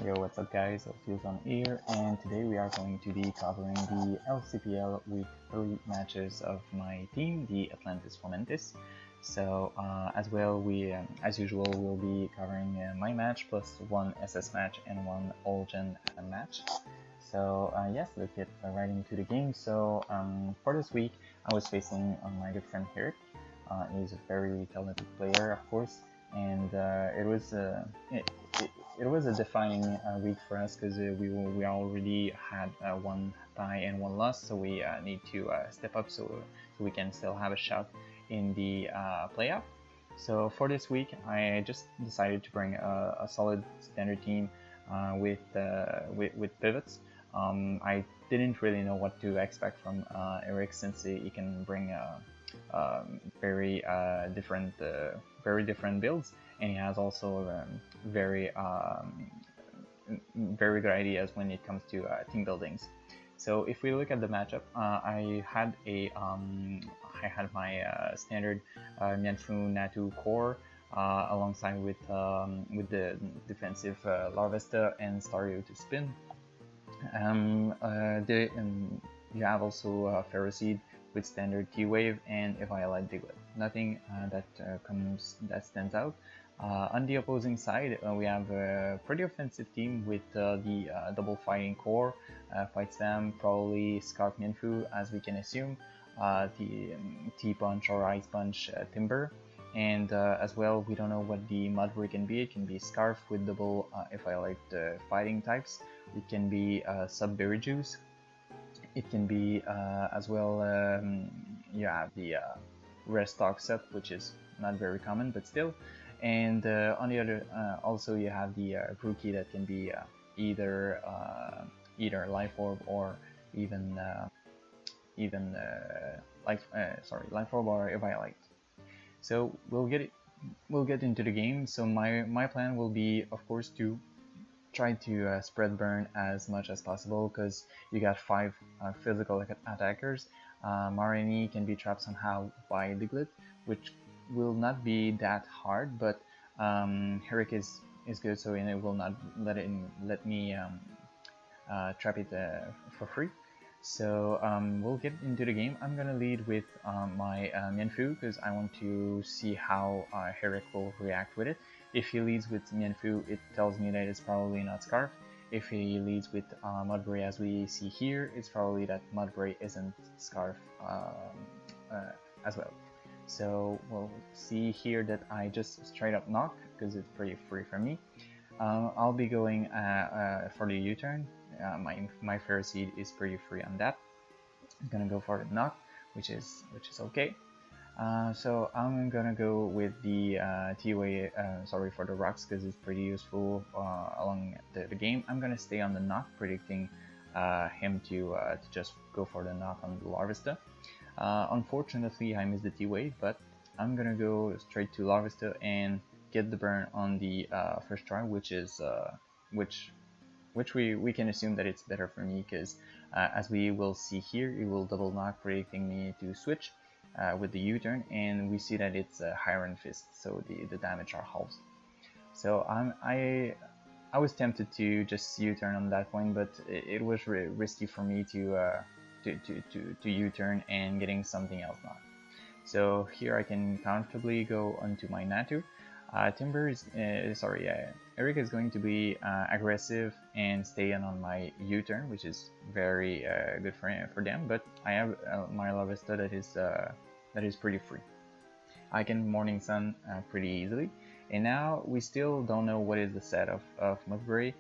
Yo, what's up guys, on here, and today we are going to be covering the LCPL Week 3 matches of my team, the Atlantis Fomentis. So as well, as usual, we'll be covering my match plus one SS match and one All-Gen match. So yes, let's get right into the game. So for this week, I was facing my good friend Herrick. He's a very talented player, of course, and it was a defining week for us because we already had one tie and one loss, so we need to step up so we can still have a shot in the playoff. So for this week, I just decided to bring a solid standard team with pivots. I didn't really know what to expect from Eric, since he can bring very different builds, and he has also very good ideas when it comes to team buildings. So if we look at the matchup, I had my standard Nianfu Natu core alongside with the defensive Larvesta and Stario to spin. You have also Ferroseed with standard T-Wave and Eviolite Diglett. Nothing that stands out. On the opposing side, we have a pretty offensive team with the double fighting core, Fight Slam, probably Scarf Ninfu, as we can assume, the T-Punch or Ice Punch Timber, and as well, we don't know what the Mudbray can be. It can be Scarf with double Eviolite fighting types. It can be Sub-Berry Juice. It can be as well, you have the Restock set, which is not very common, but still. And on the other, also you have the rookie that can be either Life Orb or even Life Orb or Eviolite. So we'll get into the game. So my plan will be, of course, to try to spread burn as much as possible, because you got 5 physical attackers. Marini can be trapped somehow by Diglett, which will not be that hard, but Herrick is good, so it will not let me trap it for free. So we'll get into the game. I'm gonna lead with my Mianfu, because I want to see how Herrick will react with it. If he leads with Mianfu, it tells me that it's probably not Scarf. If he leads with Mudbray, as we see here, it's probably that Mudbray isn't Scarf as well. So we'll see here that I just straight up knock, because it's pretty free for me. I'll be going for the U-turn. My Ferroseed is pretty free on that. I'm gonna go for the knock, which is okay. So I'm gonna go with the T-Way, for the rocks, because it's pretty useful along the game. I'm gonna stay on the knock, predicting him to just go for the knock on the Larvesta. Unfortunately, I missed the T-Wave, but I'm gonna go straight to Larvesta and get the burn on the first try, which we can assume that it's better for me, because as we will see here, it will double knock, predicting me to switch with the U-turn, and we see that it's Iron Fist, so the damage are halved. So I was tempted to just U-turn on that point, but it was risky for me to U-turn and getting something else knocked. So here I can comfortably go onto my Natu. Eric is going to be aggressive and stay on my U-turn, which is very good for them. But I have my Larvesta that is pretty free. I can Morning Sun pretty easily. And now we still don't know what is the set of Mudbray.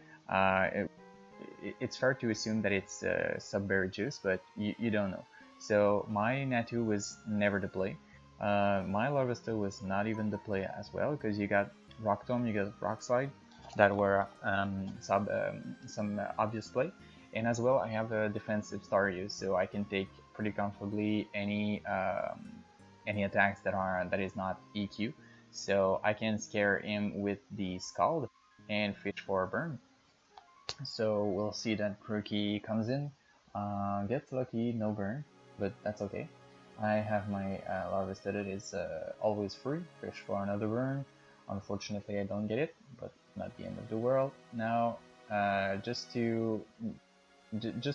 It's fair to assume that it's Sub-Berry Juice, but you don't know. So my Natu was never the play. My Larvesta was not even the play as well, because you got Rock Tomb, you got Rock Slide, that were some obvious play. And as well, I have a defensive Staryu, so I can take pretty comfortably any attacks that is not EQ. So I can scare him with the Scald and fish for a burn. So we'll see that Rookie comes in, gets lucky, no burn, but that's okay. I have my Larvesta that is always free, fish for another burn. Unfortunately, I don't get it, but not the end of the world. Now just to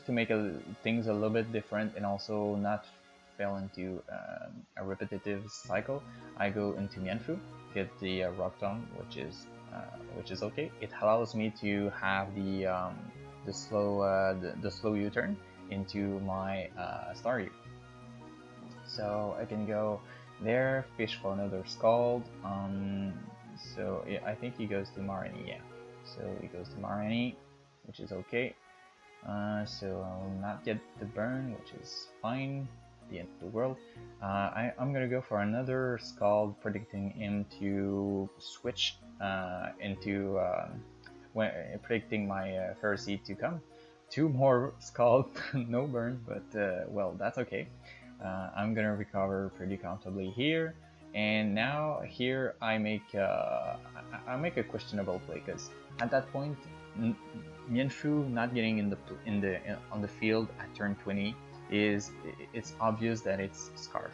make things a little bit different and also not fall into a repetitive cycle. I go into Mianfu, get the Rock Tongue, which is okay. It allows me to have the slow U-turn into my Staryu. So I can go there, fish for another Scald. So yeah, I think he goes to Marini, yeah. So he goes to Marini, which is okay. So I will not get the burn, which is fine. The end of the world. I'm gonna go for another Scald, predicting him to switch into predicting my Ferroseed to come. Two more Scald, no burn, but well, that's okay. I'm gonna recover pretty comfortably here. And now here I make a questionable play, because at that point Mianfu not getting on the field at turn 20 it's obvious that it's Scarf.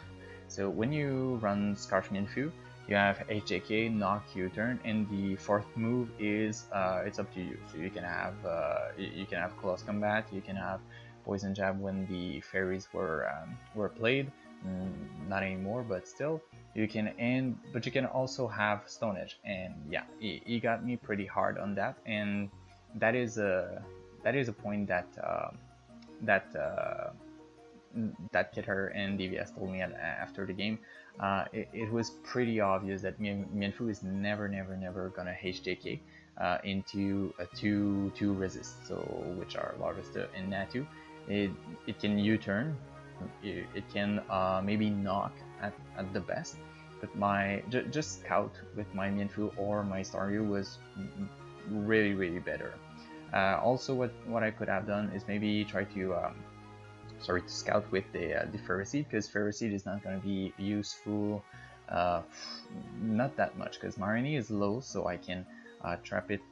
So when you run Scarf Mianfu, you have HJK, knock, U-turn, and the fourth move is it's up to you. So you can have close combat, you can have poison jab when the fairies were played. Not anymore, but still you can. But you can also have Stone Edge, and yeah, he got me pretty hard on that, and that is a point that that Kitter and DVS told me after the game. It was pretty obvious that Mianfu is never gonna HJK into a 2 resist, so which are Larvesta and Natu. It can U-turn, it can maybe knock at the best, but my just scout with my Mianfu or my Staryu was really better. Also, what I could have done is maybe try to scout with the Ferroseed, because Ferroseed is not going to be useful not that much, because Marini is low, so I can trap it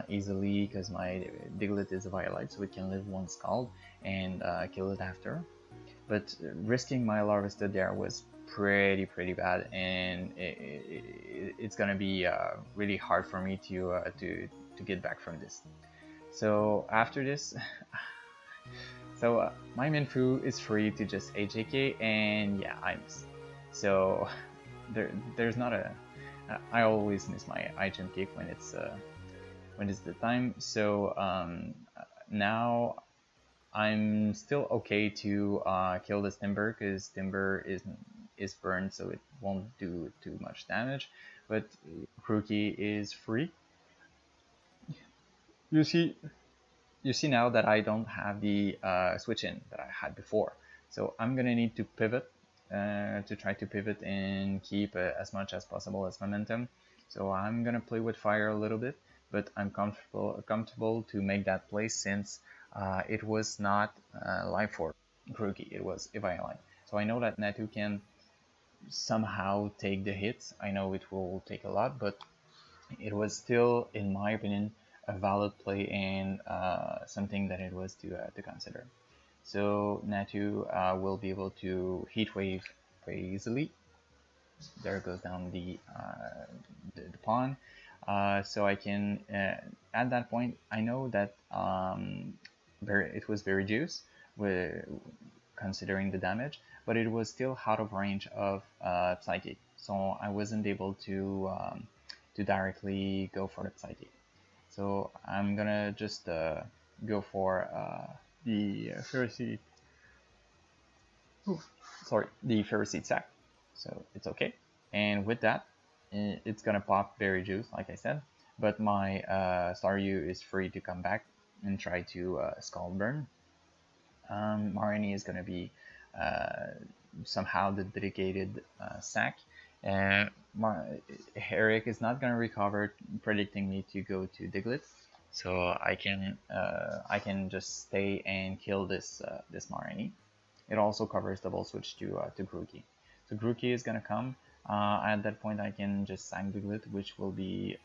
easily, because my Diglett is a Violite, so it can live one Scald and kill it after. But risking my Larvesta there was pretty bad, and it's gonna be really hard for me to get back from this. So after this, so my Mianfu is free to just HJK, and yeah, I miss. So there's not a. I always miss my item kick when it's the time. So now I'm still okay to kill this Timber, because Timber is burned, so it won't do too much damage. But Grookey is free. You see now that I don't have the switch in that I had before, so I'm gonna need to pivot to try to pivot and keep as much as possible as momentum. So I'm gonna play with fire a little bit, but I'm comfortable to make that play, since it was not life for Grookey, it was Eviolite. So I know that Natu can somehow take the hits. I know it will take a lot, but it was still, in my opinion, a valid play, and something that it was to consider. So Natu will be able to Heat Wave very easily. There goes down the pawn. So I can, at that point, I know that it was very juice, considering the damage, but it was still out of range of Psychic. So I wasn't able to directly go for the Psychic. So I'm gonna just go for the Ferroseed. The Ferroseed sack. So it's okay. And with that, it's gonna pop Berry Juice, like I said. But my Staryu is free to come back and try to Scald Burn. Marini is gonna be somehow the dedicated sack. Eric is not gonna recover, predicting me to go to Diglett, so I can just stay and kill this Marini. It also covers double switch to Grookey. So Grookey is gonna come. At that point, I can just sang Diglett, which will be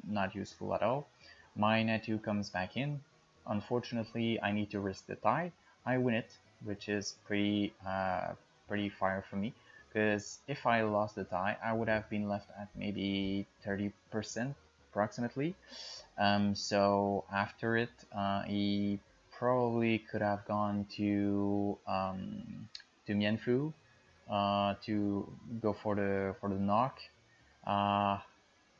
not useful at all. My Natu comes back in. Unfortunately, I need to risk the tie. I win it, which is pretty fire for me, because if I lost the tie, I would have been left at maybe 30% approximately. So after it, he probably could have gone to Mianfu to go for the knock.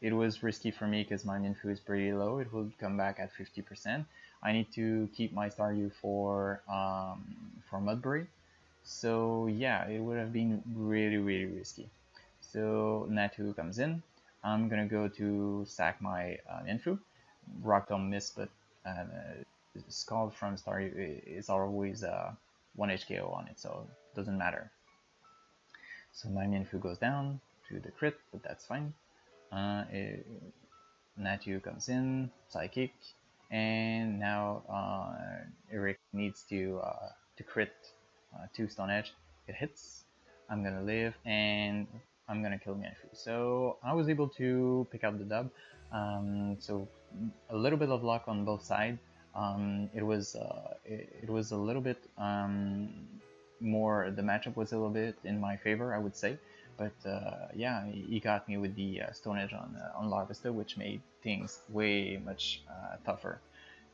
It was risky for me because my Mianfu is pretty low. It will come back at 50%. I need to keep my Staryu for Mudbury. So yeah, it would have been really risky. So Natu comes in. I'm gonna go to sack my Mianfu. Rock Tomb miss, but Scald from Staryu is always 1 HKO on it, so it doesn't matter. So my Mianfu goes down to the crit, but that's fine. Natu comes in, Psychic, and now Eric needs to crit 2 Stone Edge. It hits. I'm gonna live, and I'm gonna kill Mianfu. So I was able to pick up the dub. So a little bit of luck on both sides. It was a little bit more. The matchup was a little bit in my favor, I would say. But yeah, he got me with the Stone Edge on Larvesta, which made things way much tougher.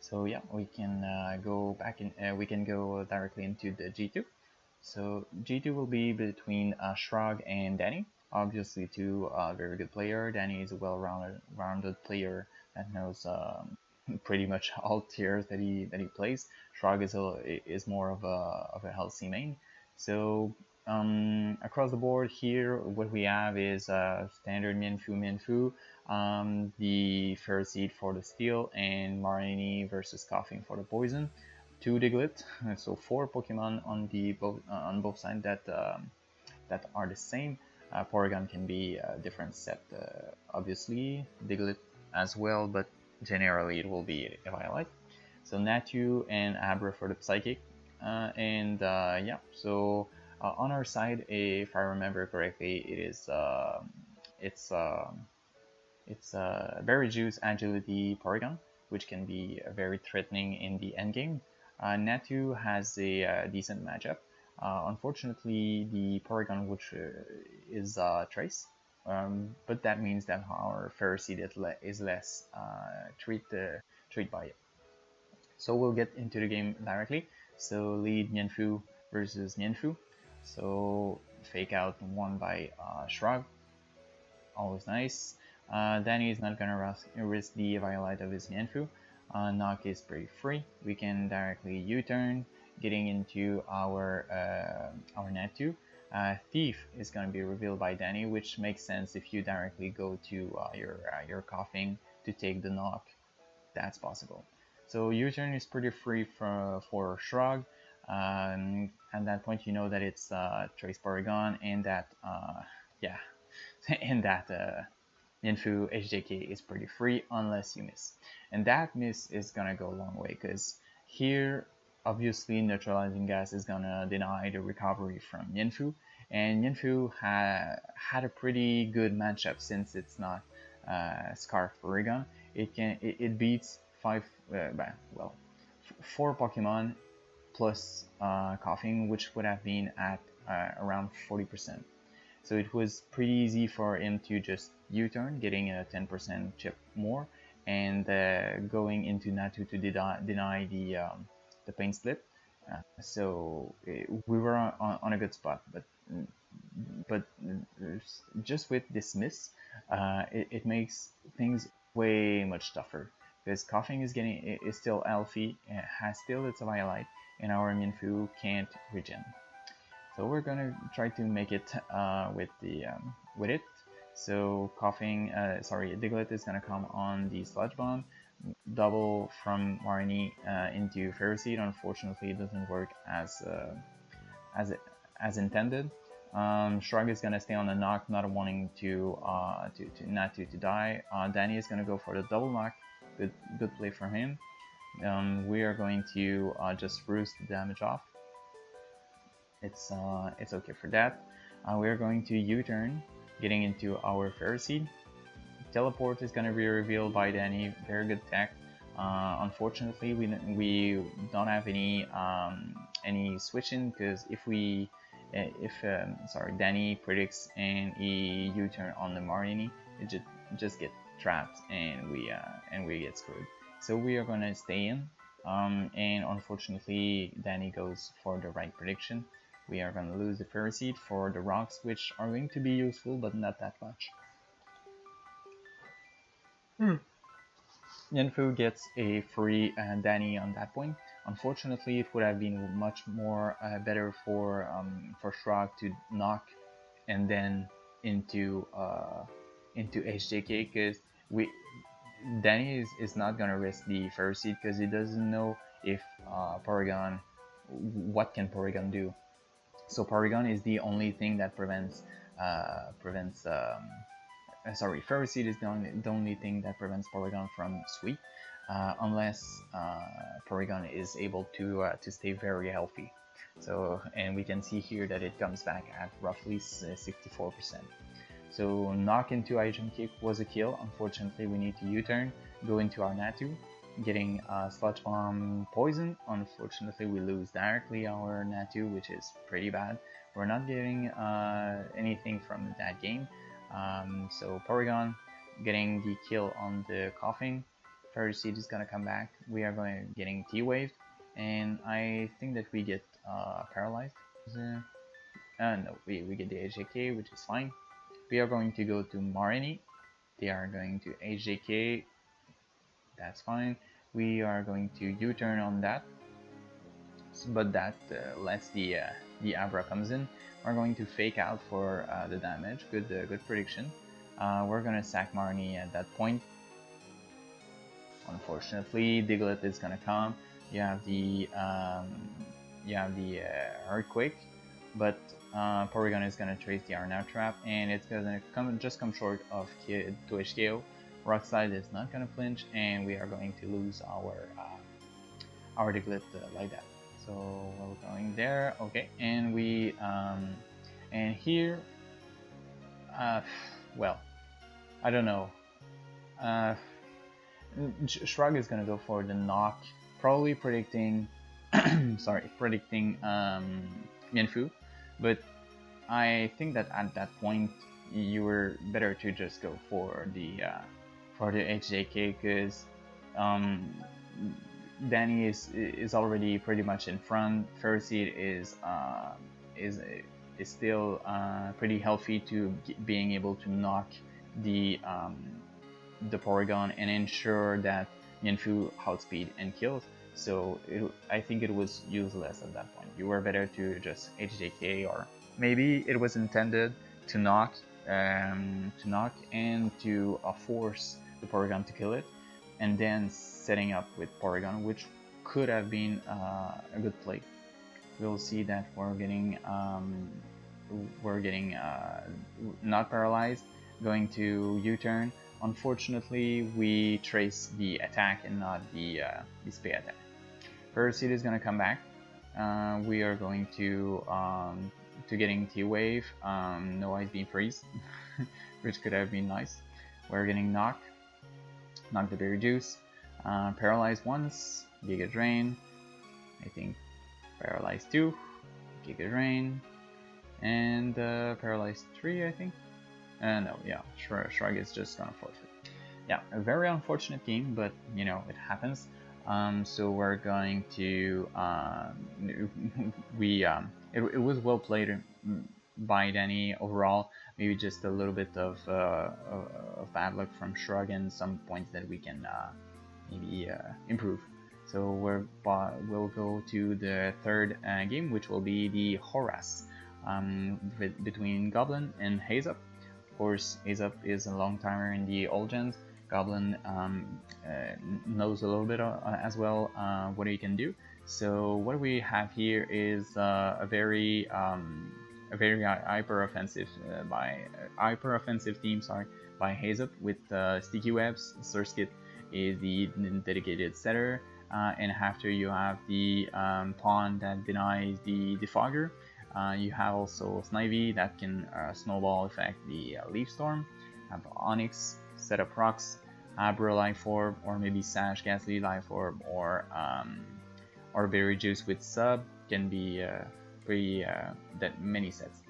So yeah, we can go back in. We can go directly into the G2. So G2 will be between Shrug and Danny. Obviously, two very good player. Danny is a well-rounded player that knows pretty much all tiers that he plays. Shrug is more of a LC main. So across the board here, what we have is standard Mianfu, the Ferroseed for the steel, and Marini versus Coughing for the poison. 2 Diglett, so 4 Pokemon on both sides that are the same. Porygon can be a different set, obviously. Diglett as well, but generally it will be a Violet. So Natu and Abra for the Psychic, and yeah. So on our side, if I remember correctly, it's Berry Juice, Agility, Porygon, which can be very threatening in the endgame. Natu has a decent matchup. Unfortunately, the Porygon, which is Trace, but that means that our Ferroseed is less treat by it. So we'll get into the game directly. So lead Mianfu versus Mianfu. So fake out won by Shrug. Always nice. Danny is not gonna risk the Violet of his Mianfu. Knock is pretty free. We can directly U-turn, getting into our Natu. Thief is gonna be revealed by Danny, which makes sense if you directly go to your Coughing to take the knock. That's possible. So U-turn is pretty free for Shrug. At that point, you know that it's Trace Porygon, and that yeah, and that Mianfu HJK is pretty free unless you miss. And that miss is gonna go a long way, because here obviously neutralizing gas is gonna deny the recovery from Mianfu, and Mianfu had a pretty good matchup since it's not Scarf Porygon. It beats 4 Pokemon plus Coughing, which would have been at around 40%. So it was pretty easy for him to just U-turn, getting a 10% chip more, and going into Natu to deny the pain split. So we were on a good spot, but just with this miss, it makes things way much tougher, because Coughing is still Alfie, has still its Violet, and our Mianfu can't regen. So we're gonna try to make it with it. So Diglett is gonna come on the Sludge Bomb, double from Marini into Ferroseed. Unfortunately, it doesn't work as intended. Shrug is gonna stay on the knock, not wanting to die. Danny is gonna go for the double knock. Good play for him. We are going to just roost the damage off. It's okay for that. We're going to U-turn, getting into our Ferroseed. Teleport is gonna be revealed by Danny. Very good tech. Unfortunately, we don't have any switching, because if Danny predicts and he U-turn on the Marini, it just get trapped and we get screwed. So we are gonna stay in, and unfortunately Danny goes for the right prediction. We are gonna lose the fairy seed for the rocks, which are going to be useful but not that much. Yenfu gets a free Danny on that point. Unfortunately, it would have been much more better for Shrug to knock and then into HJK, because Danny is not gonna risk the fairy seed because he doesn't know if Porygon, what can Porygon do. So Porygon is the only thing that prevents sorry, fairy seed is the only thing that prevents Porygon from sweep, unless Porygon is able to stay very healthy. So, and we can see here that it comes back at roughly 64%. So knock into Item Kick was a kill. Unfortunately, we need to U-turn, go into our Natu, getting Sludge Bomb poison. Unfortunately, we lose directly our Natu, which is pretty bad. We're not getting anything from that game. So Porygon getting the kill on the Coughing. Fairy Seed is gonna come back. We are getting T-Waved, and I think that we get paralyzed. No, we get the HJK, which is fine. We are going to go to Marini. They are going to HJK. That's fine. We are going to U-turn on that, but that lets the Abra comes in. We're going to fake out for the damage. Good prediction. We're gonna sack Marini at that point. Unfortunately, Diglett is gonna come. You have the Earthquake, but Porygon is gonna trace the Arnab trap, and it's gonna just come short of to HKO. Rock Slide is not gonna flinch, and we are going to lose our Diglett like that. So we're going there, okay, and we and here, well, I don't know. Shrug is gonna go for the knock, probably predicting, predicting Mienfoo, but I think that at that point you were better to just go for the HJK, because Danny is already pretty much in front. Fairy Seed is still pretty healthy to being able to knock the Porygon and ensure that Mienfoo outspeed and kills. So I think it was useless at that point. You were better to just HJK, or maybe it was intended to knock and to force the Porygon to kill it, and then setting up with Porygon, which could have been a good play. We'll see that we're getting not paralyzed, going to U-turn. Unfortunately, we trace the attack and not the spay attack. Fairy Seed is gonna come back. We are going to getting T-Wave, no Ice Beam Freeze, which could have been nice. We're getting Knock the Berry Juice, Paralyze once, Giga Drain, I think Paralyze 2, Giga Drain, and Paralyze 3, I think. No, yeah, Shrug is just gonna forfeit. Yeah, a very unfortunate game, but you know, it happens. So we're going to it was well played by Danny overall. Maybe just a little bit of bad luck from Shrug and some points that we can maybe improve. So we'll go to the third game, which will be the Horas between Goblin and Hazup. Of course, Hazup is a long timer in the old gens. Goblin knows a little bit as well what he can do. So what we have here is a very hyper offensive team, by Hazup with Sticky Webs. Surskit is the dedicated setter, and after you have the pawn that denies the Defogger. You have also Snivy that can snowball effect the Leaf Storm. Have Onyx, set up rocks, Abra Life Orb, or maybe Sash Ghastly Life Orb, or Berry Juice with sub can be pretty that many sets.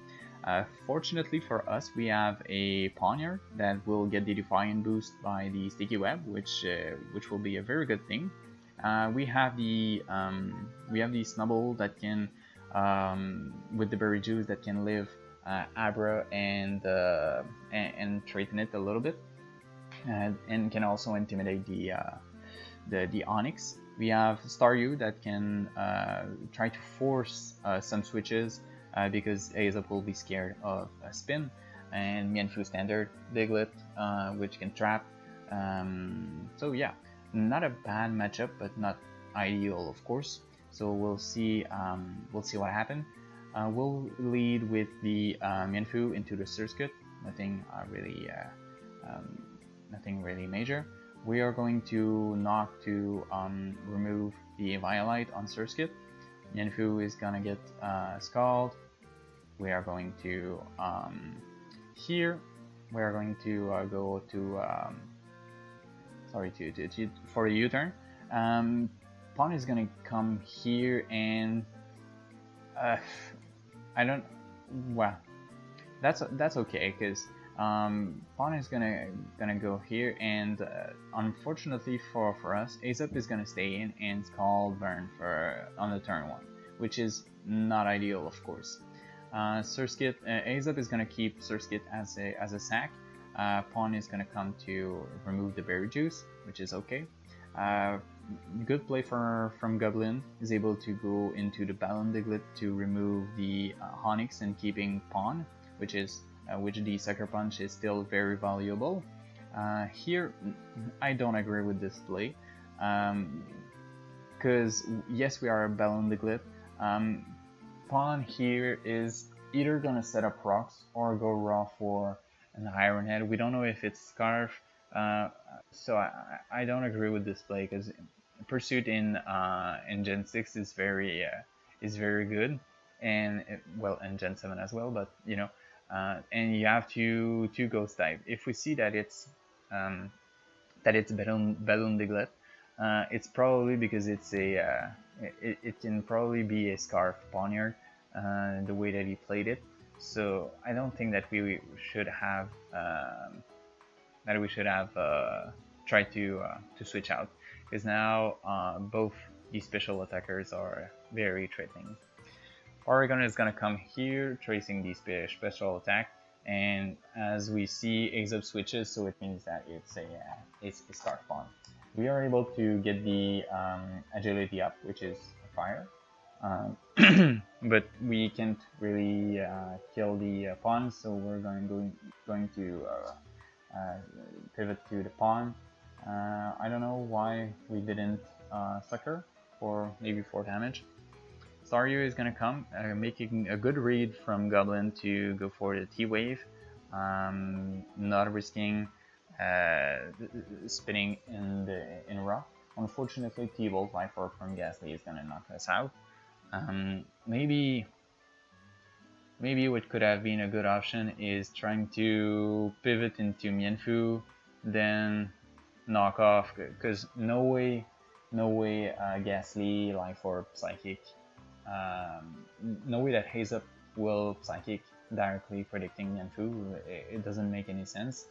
Fortunately for us, we have a Poniard that will get the Defiant boost by the Sticky Web, which will be a very good thing. We have the Snubble that can, with the Berry Juice, that can live Abra and threaten it a little bit, and can also intimidate the Onyx. We have Staryu that can try to force some switches because Aesop will be scared of a spin, and Mienfoo Standard Diglett, which can trap. So yeah, not a bad matchup, but not ideal, of course. So we'll see what happens. We'll lead with the Mienfoo into the Surskit. Nothing really major. We are going to knock to remove the Violite on Surskit. Mienfoo is gonna get Scald. We are going to here. We are going to go to for a U-turn. Pawn is gonna come here, and I don't. Well, that's okay, because Pawn is gonna go here, and unfortunately for us, Aesop is gonna stay in and Scald Burn on the turn 1, which is not ideal, of course. Surskit, Aesop is gonna keep Surskit as a sack. Pawn is gonna come to remove the Berry Juice, which is okay. Good play from Goblin, is able to go into the Ballon Diglett to remove the Onyx and keeping Pawn, which the Sucker Punch is still very valuable. Here, I don't agree with this play, because yes, we are a Ballon Diglett. Pawn here is either gonna set up rocks or go raw for an Iron Head. We don't know if it's Scarf, so I don't agree with this play, because Pursuit in Gen 6 is very good, and in Gen 7 as well. But you know, and you have two Ghost type. If we see that it's Balloon Diglett, it's probably because it's it can probably be a Scarf Poniard, the way that he played it. So I don't think that we should have tried to switch out, because now both these special attackers are very threatening. Oregon is gonna come here, tracing the special attack, and as we see, Aesop switches, so it means that it's a Scarf Pawn. We are able to get the agility up, which is fire, but we can't really kill the pawn, so we're going to pivot to the pawn. I don't know why we didn't sucker for maybe 4 damage. Staryu is gonna come, making a good read from Goblin to go for the T-Wave, not risking spinning in Raw. Unfortunately, T-Volt Life Orb from Ghastly is gonna knock us out. Maybe what could have been a good option is trying to pivot into Mienfoo, then knock off, because no way Ghastly, Life Orb, Psychic, no way that Aesop will Psychic directly predicting Mienfoo. It doesn't make any sense.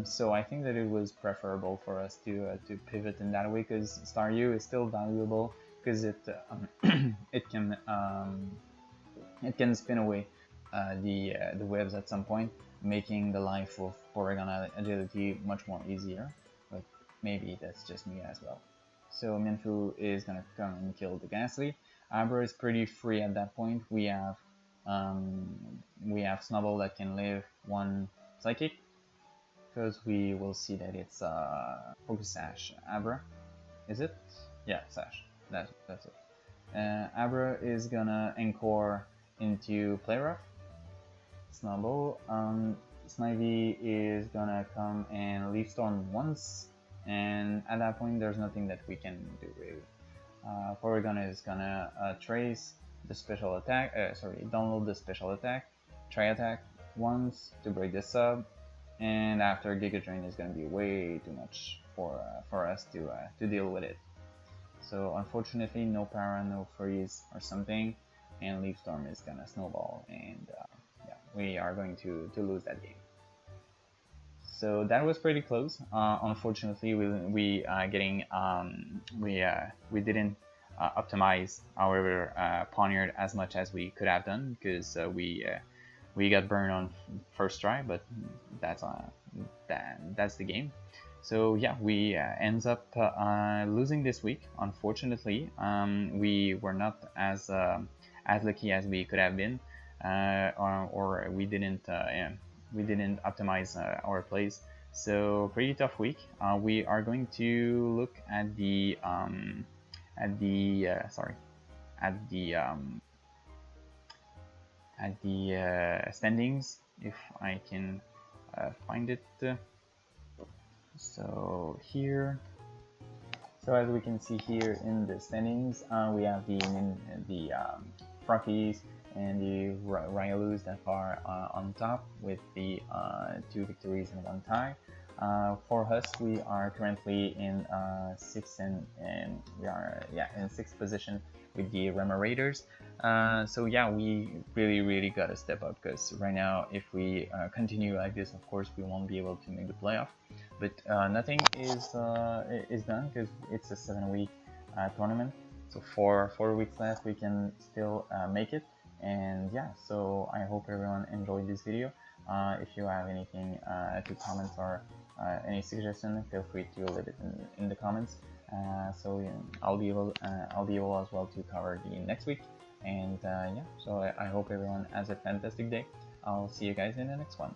So I think that it was preferable for us to pivot in that way, because Staryu is still valuable, because it it can spin away the webs at some point, making the life of Porygon Agility much more easier. But maybe that's just me as well. So Mienfoo is gonna come and kill the Ghastly. Abra is pretty free at that point. We have Snubble that can live 1 Psychic, because we will see that it's Focus Sash Abra. Is it? Yeah, Sash. That's it. Abra is gonna Encore into Play Rough. Snubble. Snivy is gonna come and Leaf Storm once, and at that point there's nothing that we can do really. Porygon is gonna trace the special attack, download the special attack, try attack once to break the sub, and after Giga Drain is gonna be way too much for us to deal with it. So unfortunately, no Para, no Freeze or something, and Leaf Storm is gonna snowball and we are going to lose that game. So that was pretty close. Unfortunately, we didn't optimize our poniard as much as we could have done, because we got burned on first try. But that's the game. So yeah, we ends up losing this week. Unfortunately, we were not as lucky as we could have been, or we didn't optimize our plays. So pretty tough week. We are going to look at the standings, if I can find it. So here, so as we can see here in the standings, we have the Frockies and the Riolus that are on top with the 2 victories and 1 tie. For us, we are currently in sixth and we are in 6th position with the Rema Raiders. So yeah, we really gotta step up, because right now, if we continue like this, of course we won't be able to make the playoff. But nothing is done, because it's a 7-week tournament. So 4 weeks left, we can still make it. And yeah, so I hope everyone enjoyed this video. If you have anything to comment or any suggestion, feel free to leave it in the comments. So yeah, I'll be able as well to cover the next week. And yeah, so I hope everyone has a fantastic day. I'll see you guys in the next one.